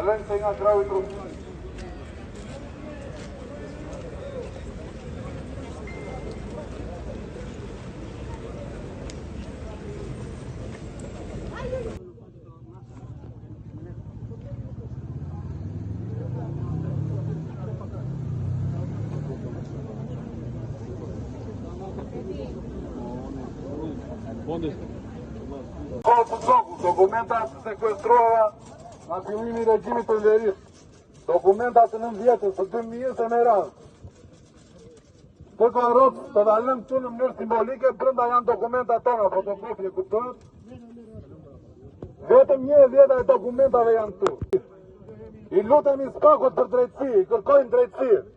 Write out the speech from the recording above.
Kalojmë se nga krau i trupit. Dokumenta sekuestruara nga fillimi i regjimit të lirisë. Dokumenta të 9 vjetës së 2000 e me radhë. Të korrot të dalëm këtu në mënyrë simbolike, brenda janë dokumenta tona, fotokopje, kuptohet? Vetëm 1/10 e dokumentave janë këtu. I lutemi spakut për drejtësi, i kërkojnë drejtësi.